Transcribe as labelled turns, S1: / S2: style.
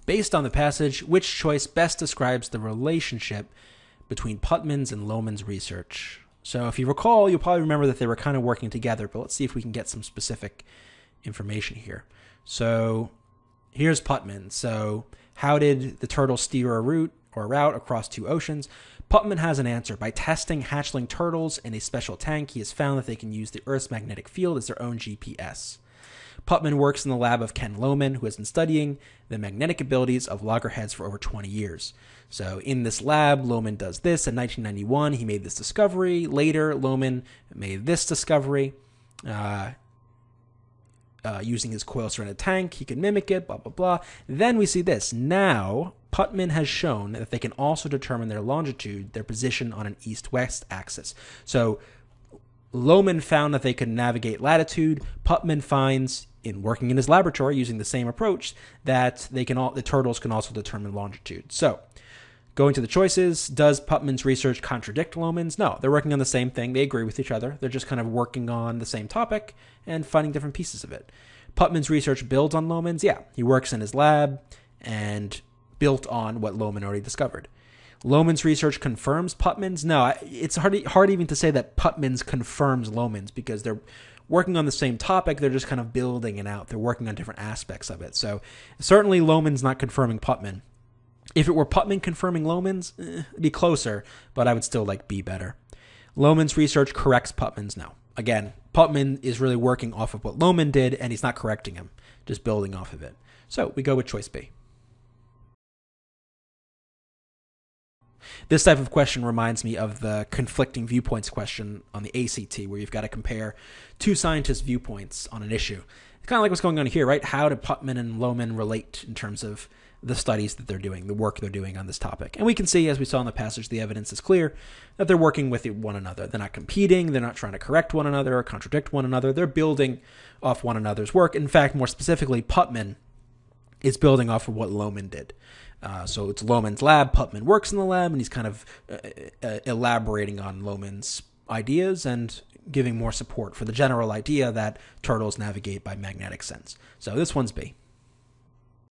S1: Based on the passage, which choice best describes the relationship between Putman's and Lohmann's research? So if you recall, you'll probably remember that they were kind of working together, but let's see if we can get some specific information here. So here's Putman. So how did the turtle steer a route across 2 oceans? Putman has an answer. By testing hatchling turtles in a special tank, he has found that they can use the Earth's magnetic field as their own GPS. Putman works in the lab of Ken Lohmann, who has been studying the magnetic abilities of loggerheads for over 20 years. So in this lab, Lohmann does this. In 1991, he made this discovery. Later, Lohmann made this discovery. Using his coil-surrounded tank, he can mimic it, blah, blah, blah. Then we see this. Now, Putman has shown that they can also determine their longitude, their position on an east-west axis. So Lohmann found that they could navigate latitude. Putman finds, in working in his laboratory using the same approach, that the turtles can also determine longitude. So, going to the choices, does Putman's research contradict Lohmann's? No, they're working on the same thing. They agree with each other. They're just kind of working on the same topic and finding different pieces of it. Putman's research builds on Lohmann's. Yeah, he works in his lab and built on what Lohmann already discovered. Lohmann's research confirms Putman's? No, it's hard even to say that Putman's confirms Lohmann's because they're working on the same topic. They're just kind of building it out. They're working on different aspects of it. So certainly Lohmann's not confirming Putman. If it were Putman confirming Lohmann's, it'd be closer, but I would still like B better. Lohmann's research corrects Putman's? No. Again, Putman is really working off of what Lohmann did, and he's not correcting him, just building off of it. So we go with choice B. This type of question reminds me of the conflicting viewpoints question on the ACT, where you've got to compare 2 scientists' viewpoints on an issue. It's kind of like what's going on here, right? How do Putman and Lohmann relate in terms of the studies that they're doing, the work they're doing on this topic? And we can see, as we saw in the passage, the evidence is clear that they're working with one another. They're not competing. They're not trying to correct one another or contradict one another. They're building off one another's work. In fact, more specifically, Putman is building off of what Lohmann did. So it's Lohmann's lab. Putman works in the lab, and he's kind of elaborating on Lohmann's ideas and giving more support for the general idea that turtles navigate by magnetic sense. So this one's B.